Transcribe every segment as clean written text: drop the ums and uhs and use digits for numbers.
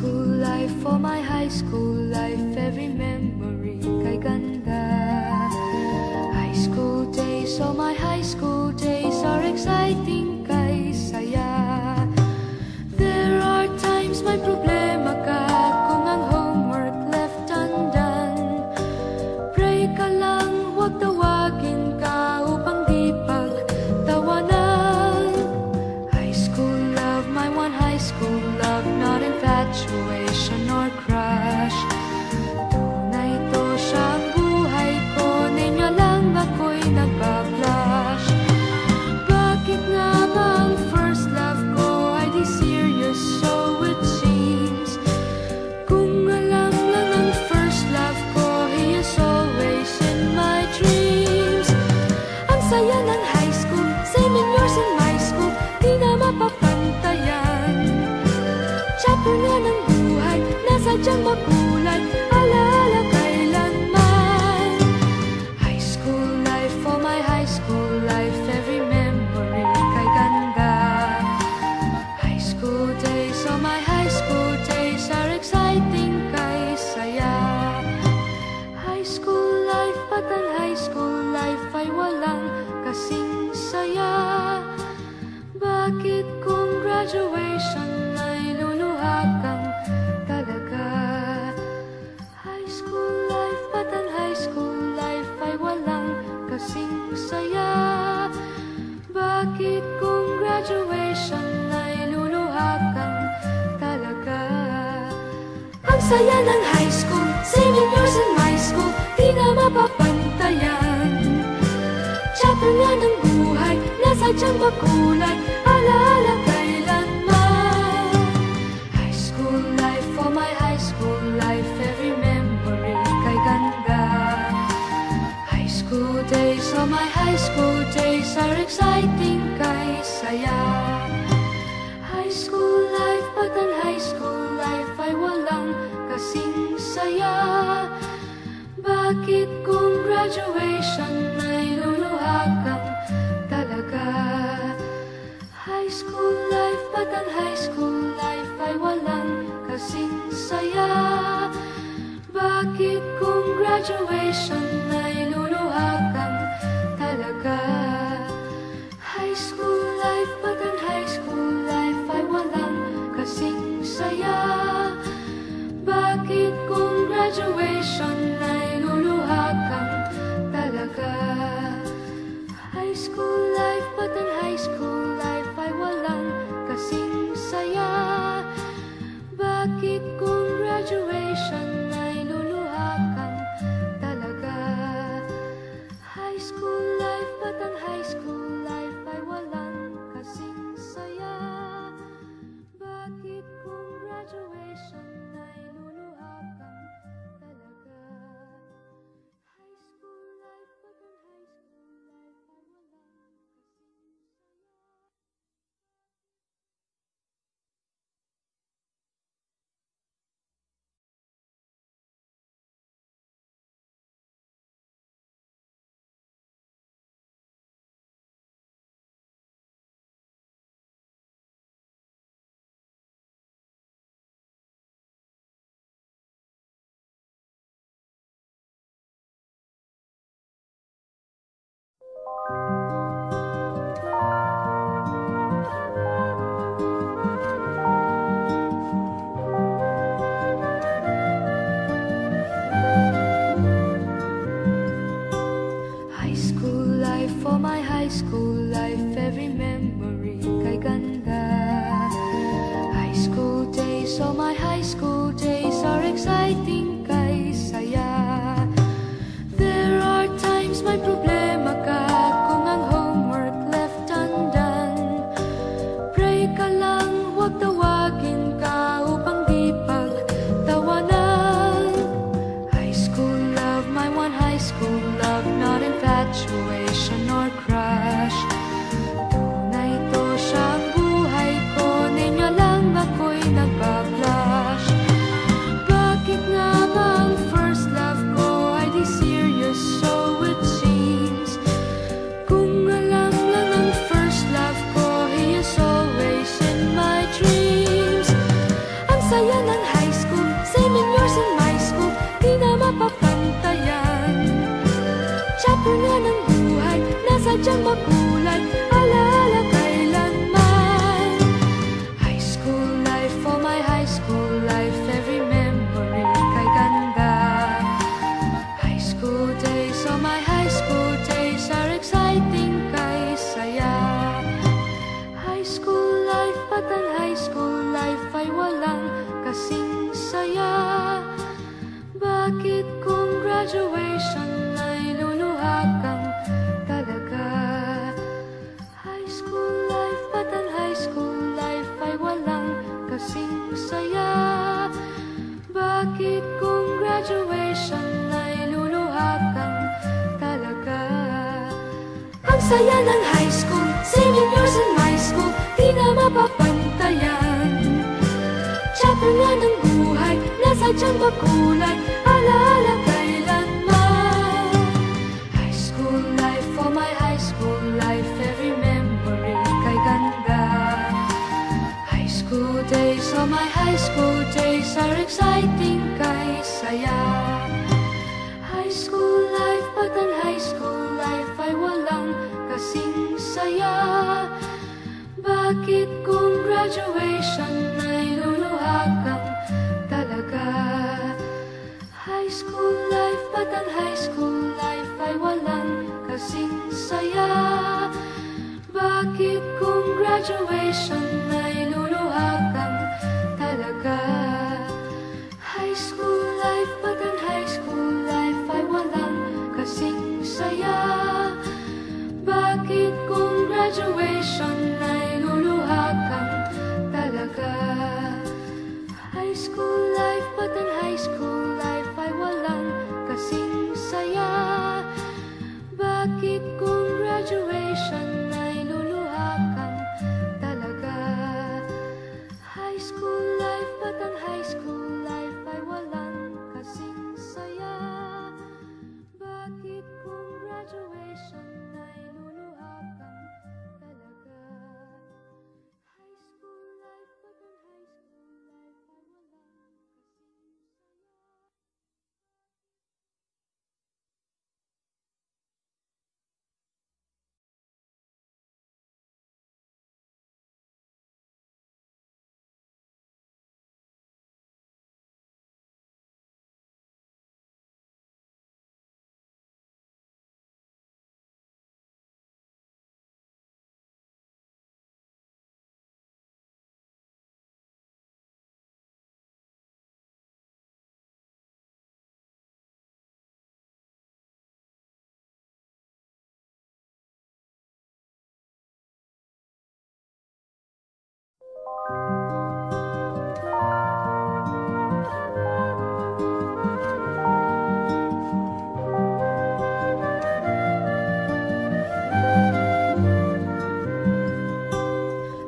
school life, for my high school life, every memory kay ganda. High school days, oh my high school days are exciting kay saya. There are times may problema ka kung ang homework left undone. Pray ka lang, huwag tawagin ka upang di pagtawanan. High school love, my one high school love, not infatuation or crush. Tunay to siyang buhay ko, ninyo lang ako'y nagbablush. Bakit nga ba ang first love ko ay di serious, so it seems? Kung alam lang ang first love ko, he is always in my dreams. Ang saya ng high school, 7 years in my school, di na mapapantayan. Chapter nga ng buhay, nasadyang makulay, alaala kailanman. High school life, oh my high school life, every memory kay ganda. High school days, oh my high school days are exciting kay saya. High school life, but ang high school life ay walang kasing saya. Bakit kung graduation ay luluha kang talaga? High school life, but ang high school life ay walang kasing saya. Bakit kung graduation ay luluha kang talaga? Ang saya ng high school, 7 years in my school, di na mapapantayan. Chapter nga ng buhay, nasadyang makulay, alaala kailanman. High school life, oh my high school life, every memory kay ganda. High school days, oh my high school days are exciting kay saya. High school life, but ang high school life ay walang kasing saya. Bakit kung graduation ay luluha kang talaga? High school life, but ang high school life ay walang kasing saya. Bakit kung graduation ay luluha kang talaga? High school life, but ang high school life ay walang kasing saya. Bakit kung graduation ay luluha kang talaga? High school life, but ang high school life ay walang kasing saya. Bakit kung graduation ay luluha kang talaga? High school life, but ang high school life ay walang kasing saya. Bakit kung graduation ay luluha kang talaga? High school life, but ang high school life ay walang kasing saya. High school life, for my high school life, every memory kay ganda. High school days, oh my high school days are exciting kay saya. There are times may problema ka kung ang saya ng high school, same in yours and my school, di na mapapantayan. Chapter nga ng buhay, nasadyang makulay, alaala kailanman. High school life, oh my high school life, every memory kay ganda. High school days, oh my high school days, are exciting kay saya. High school life, but ang high school life ay walang kasing saya. Bakit kung graduation ay luluha kang talaga? High school life, but ang high school life ay walang kasing saya. Bakit kung graduation ay luluha kang talaga? Ang saya ng high school, same in yours and my school, di na mapapantayan. Chapter nga ng buhay, nasadyang makulay, alaala kailanman. High school life, oh my high school life, every memory kay ganda. High school days, oh my high school days, are exciting kay saya. High school life, but ang high school life ay walang kasing saya. Bakit kung graduation ay luluha kang talaga? High school life, but ang high school life ay walang kasing saya. Bakit kung graduation ay luluha kang talaga? High school life, but ang high school life ay walang kasing saya. Bakit kung graduation ay luluha kang talaga? High school life, but ang high school life ay walang kasing saya. Bakit kung graduation ay luluha kang talaga? High school life, but ang high school life ay walang kasing saya. Bakit kung graduation ay luluha kang talaga? High school life, but ang high school life ay walang kasing saya.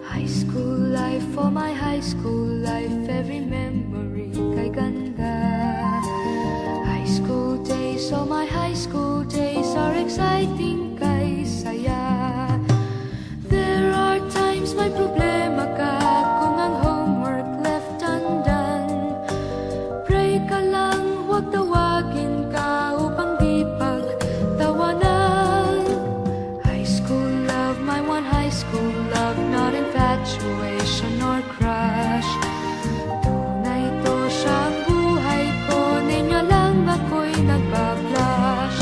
High school life, oh my high school life, every memory kay ganda. High school days, oh my high school days, are exciting kay saya. There are times may problema ka kung ang homework left undone. Pray ka lang, huwag tawagin ka upang di pagtawanan. High school love, my one high school love, not infatuation or crush. Tunay to siyang buhay ko, ninyo lang ako'y nagbablush.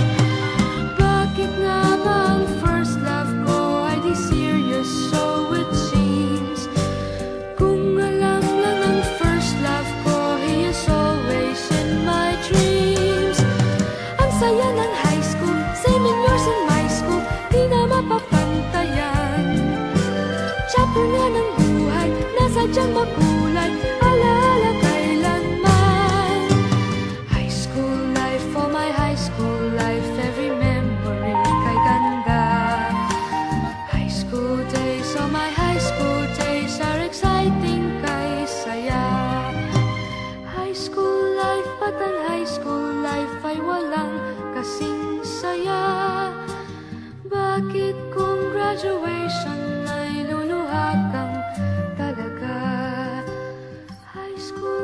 Bakit nga ba ang first love ko ay di serious, so it seems? Kung alam lang ang first love ko, he is always in my dreams. Ang saya ng high school, same in yours and my school, di na mapapantayan. Chapter nga ng buhay, nasadyang makulay, alaala kailanman. High school life, oh my high school life, every memory kay ganda. High school days, oh my high school days, are exciting kay saya. High school life, but ang high school life ay walang kasing saya. Bakit kung graduation ay luluha kang talaga? High school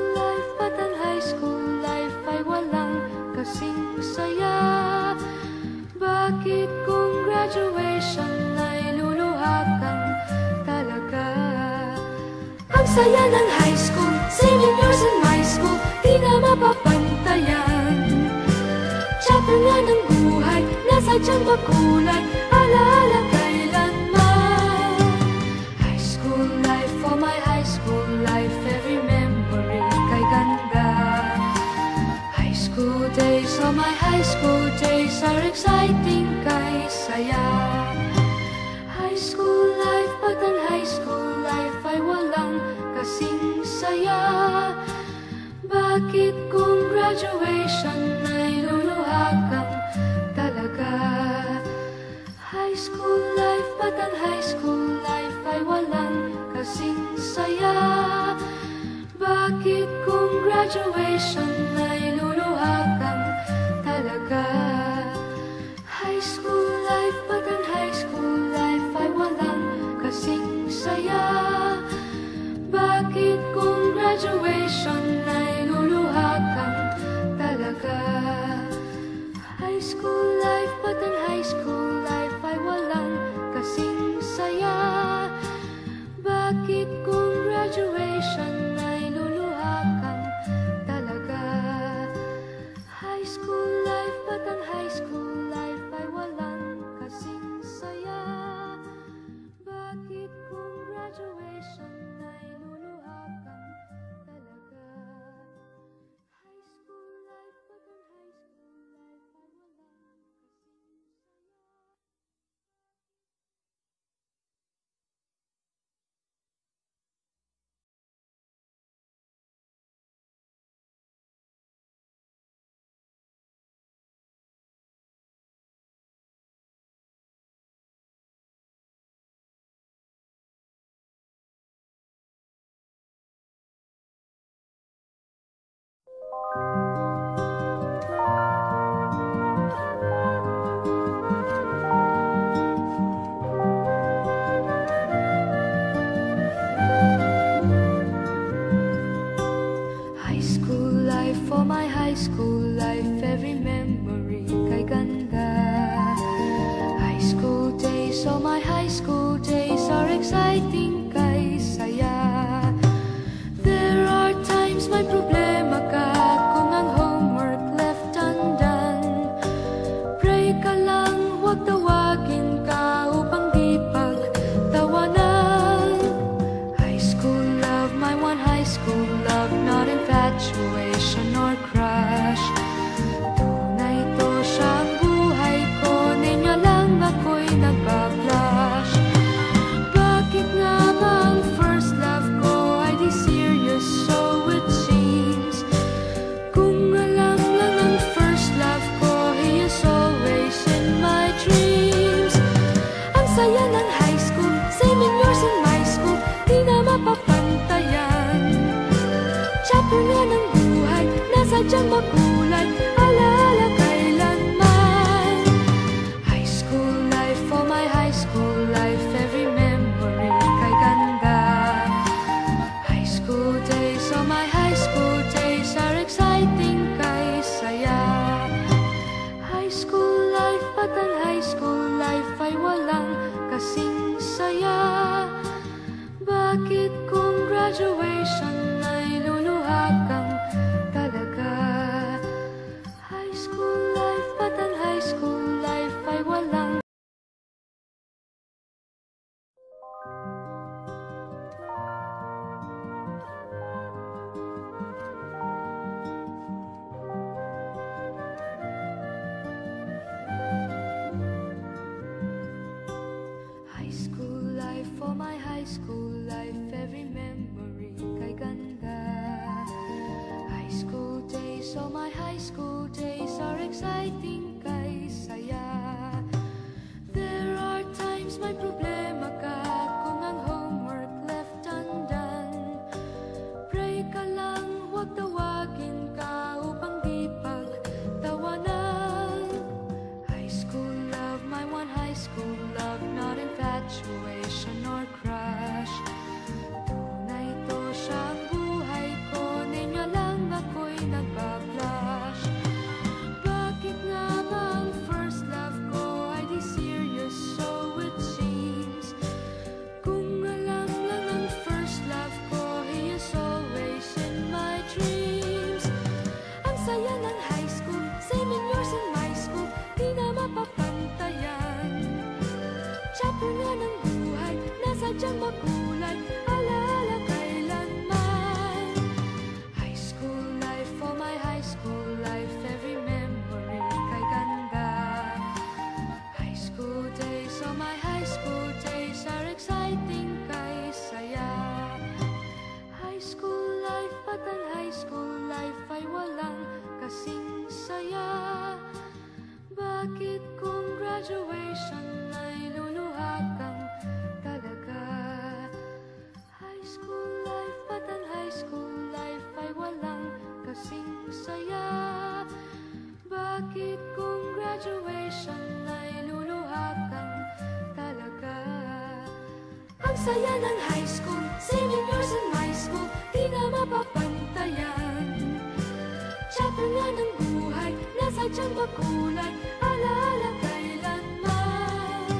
Bakit kung graduation ay luluha kang talaga? Ang saya ng high school, singing years in my school, di na mapapantayan. Chapter nga ng buhay, nasa diyang makulay, alaala kailanman. High school life, for my high school life, every memory kay ganda. High school days, oh my high school days are exciting kay saya. High school life, pag ang high school life ay walang kasing saya. Bakit kung graduation ay luluha kang talaga? High school life, pag ang high school life ay walang kasing saya. Bakit kung graduation ay luluha kang talaga? High school life, pag ang high school life ay walang kasing saya. Bakit kung graduation ay luluha kang talaga? High school life, pag ang high school life ay walang kasing saya. Bakit kung graduation ay luluha kang talaga? High school life, pag ang high school life ay walang kasing saya. Bakit kung graduation ay luluha kang talaga? High school life, pag ang high school life ay walang kasing saya. High school life, for my high school life, every memory kay ganda. High school days, oh my high school days are exciting kay saya. There are times may problema ka kung ang homework left undone. Pray ka lang, huwag tawagin ka upang di pagtawanan. High school love, my one high school love, not infatuation or crush. Tunay to siyang buhay ko, ninyo lang ako'y nagbablush. Bakit nga ba ang first love ko ay di serious, so it seems? Kung alam lang ang first love ko, he is always in my dreams. Ang saya ng high school, same in yours in my school, di na mapapantayan. Chapter nga ng buhay, nasa diyang makulay, alaala kailanman. High school life, for my high school life, every memory kay ganda. High school days, oh my high school days are exciting kay saya. High school life, pag ang high school life ay walang kasing saya. Bakit kung graduation ay luluha kang talaga? High school life, pag ang high school life ay walang high school life, for my high school life, every memory kay ganda. High school days, oh my high school days are exciting kay saya. There are times may problema ka kung ang homework left undone. Pray ka lang, huwag tawagin ka upang di pagtawanan. High school love, my one high school love, not infatuation or crush. Tunay to siyang buhay ko, ninyo lang ako'y nagbablush. Bakit nga ba ang first love ko saya ng high school, 7 years in my school, di na mapapantayan. Chapter nga ng buhay, nasa tiyan kulay, alaala kailanman.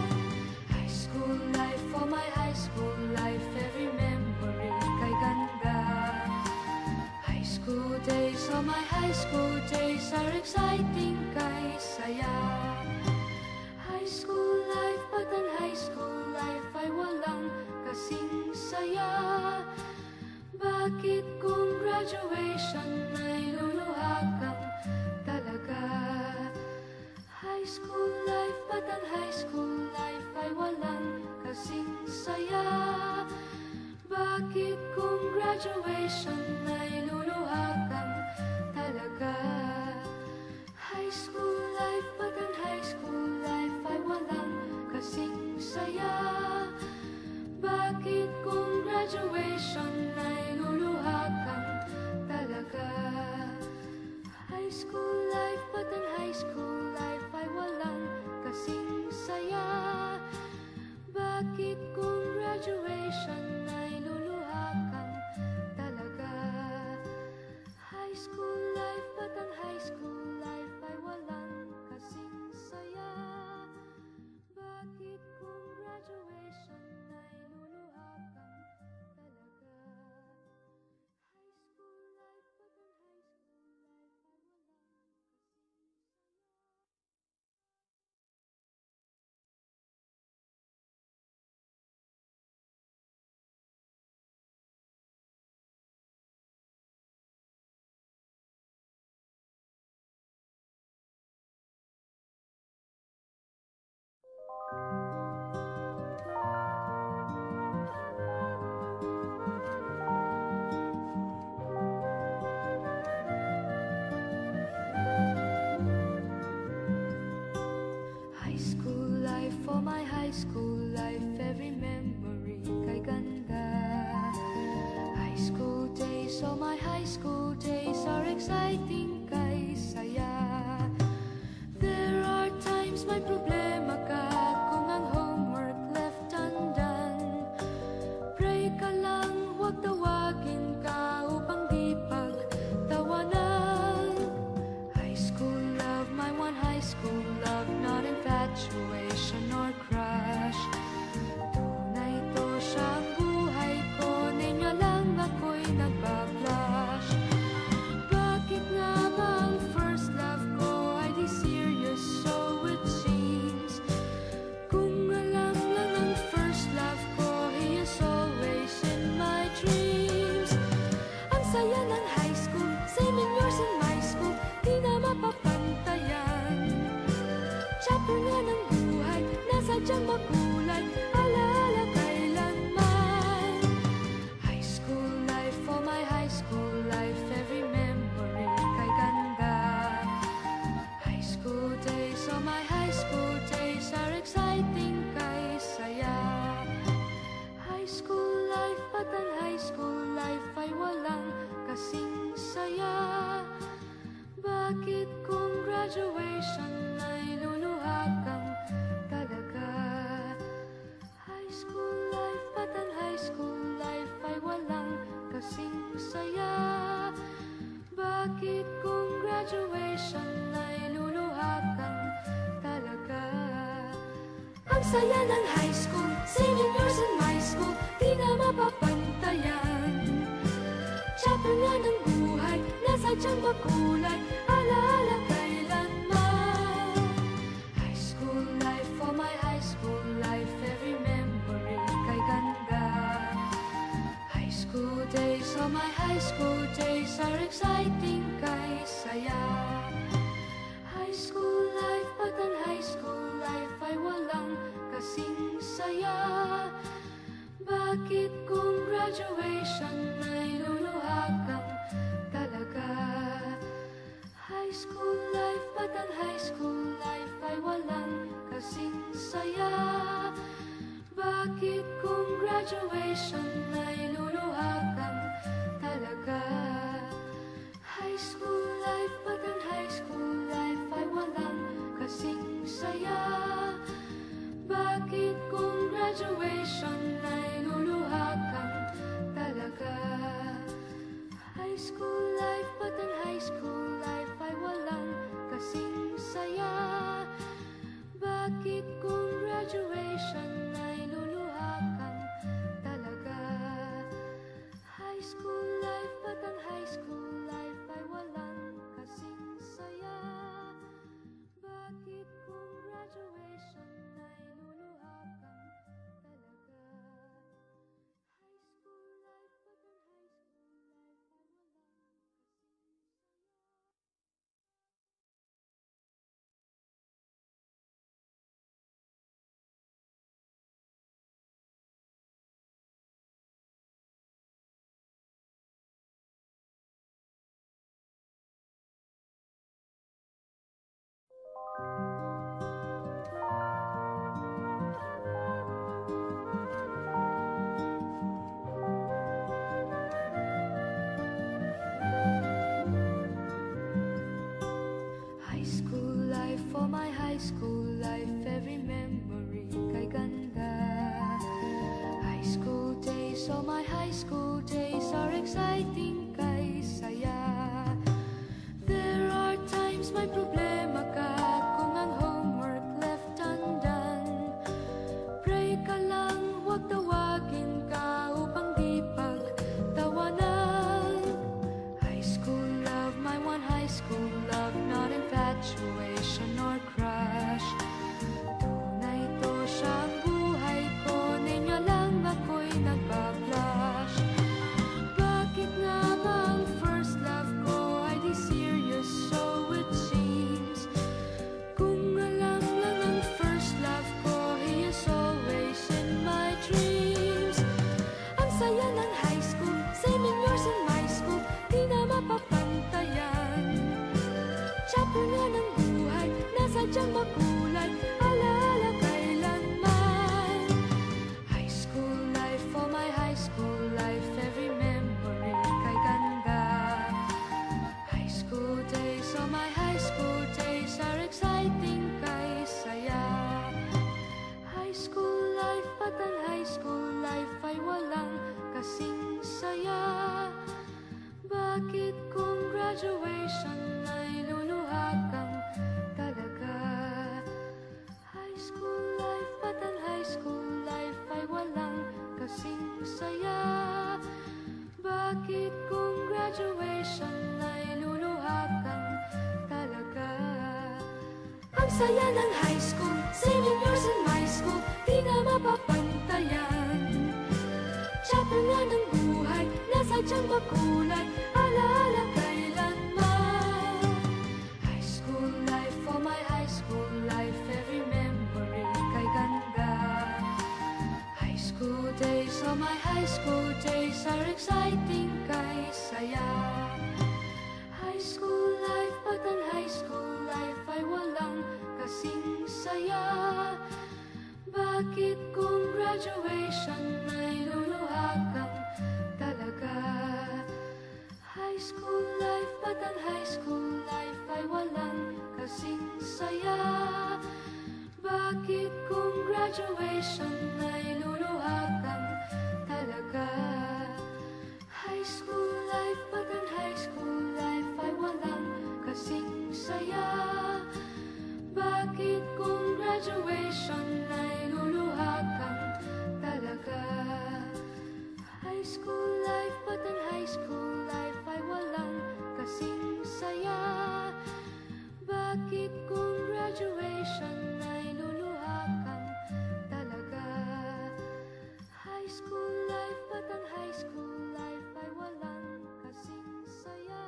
High school life, oh my high school life, every memory kay ganda. High school days, oh my high school days are exciting kay saya. High school life, but ang high school life ay walang kasing saya. Bakit kung graduation ay luluha kang talaga? High school life, but ang high school life ay walang kasing saya. Bakit kung graduation ay luluha kang talaga? High school life, but ang high school life ay walang kasing saya. Bakit kung graduation ay luluha kang talaga? High school life, but ang high school life ay walang kasing saya. Bakit kung graduation ay luluha kang talaga? High school life, but ang high school life ay walang kasing saya. Bakit kung graduation ay luluha kang talaga? High school life, but ang high school life ay walang high school life, for my high school life, every memory kay ganda. High school days, oh my high school days are exciting kay saya. There are times may problema ka kung ang homework left undone. Pray ka lang, huwag tawagin ka upang di pagtawanan. High school love, my one high school love, not infatuation or crush. Tunay to siyang buhay ko, ninyo lang ako'y nagbablush. Bakit nga ba ang first love ko ay di serious, so it seems? Kung alam lang ang first love ko, he is always in my dreams. Ang saya ng high school, 7 years in my school, di na mapapantayan. Chapter nga ng buhay, nasa tiyang makulay, alaala kailanman. High school life, oh my high school life, every memory kay ganda. High school days, oh my high school days are exciting kay saya. High school life, but ang high school life ay walang kasing saya. Bakit kung graduation ay luluha kang talaga? High school life, but ang high school life ay walang kasing saya. Bakit kung graduation ay luluha kang talaga? Ang saya ng high school, 7 years in my school, di na mapapantayan. Chapter nga ng buhay, nasa tiyan kulay, alaala kailanman. High school life, oh my high school life, every memory kay ganda. High school days, oh my high school days are exciting kay saya. High school life, but ang high school life ay walang kasing saya. Bakit kung graduation ay luluha kang talaga? High school life, but ang high school life ay walang kasing saya. Bakit kung graduation ay luluha kang talaga? High school life, but of my high school days are exciting kay saya. High school life, at ang high school life ay walang kasing saya. Bakit kung graduation ay luluha kang talaga? High school life, at ang high school life ay walang kasing saya. Bakit kung graduation ay luluha kang talaga? Ang saya ng high school, 7 years in my school, di na mapapantayan. Chapter nga ng buhay, nasadyang makulay, alaala kailanman. High school life, for my high school life, every memory kay ganda. High school days, oh my high school days are exciting kay saya. High school life, at ang high school life ay walang kasing saya. Bakit kung graduation ay luluha kang talaga? High school life, at ang high school life ay walang kasing saya. Bakit kung graduation ay luluha kang talaga? High school life, at ang high school life ay walang kasing saya. Bakit kung graduation ay luluha kang talaga? High school life, at ang high school life ay walang kasing saya. Bakit kung graduation ay luluha kang talaga? High school life, at ang high school life ay walang kasing saya.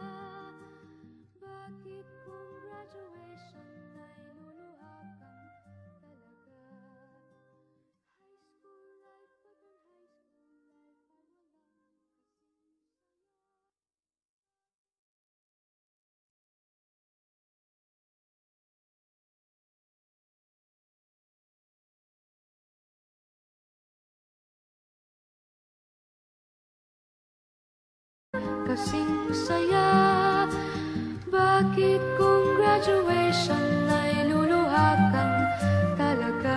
Bakit kung graduation ay luluha kang talaga? High school life, at ang high school life ay walang kasing saya. Bakit kung graduation ay luluha kang talaga?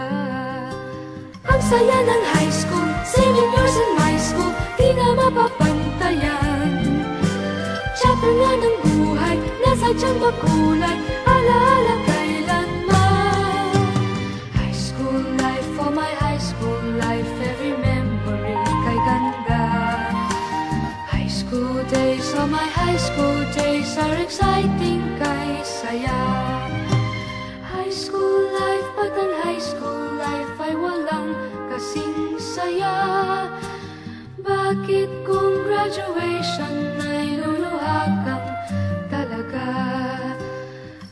Ang saya ng high school, 7 years in my school, di na mapapantayan. Chapter nga ng buhay, nasadyang makulay, alaala kailanman. High school life, for my high school life, every memory kay ganda. High school days, oh my high school days are exciting kay saya. High school life, at ang high school life ay walang kasing saya. Bakit kung graduation ay luluha kang talaga?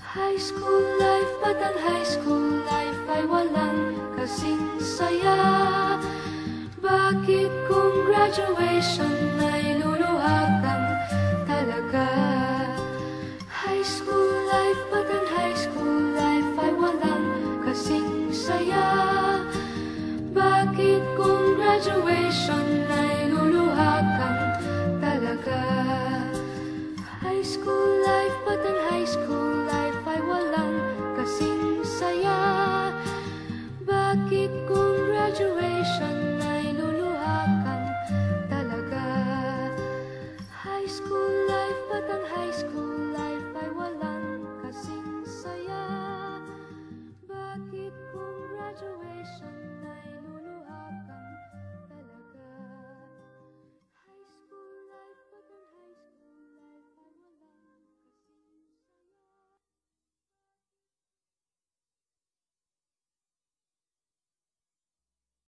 High school life, at ang high school life ay walang kasing saya. Bakit kung graduation ay luluha kang talaga? High school life, at ang high school life ay walang kasing saya. Bakit kung graduation ay luluha kang talaga? High school life, at ang high school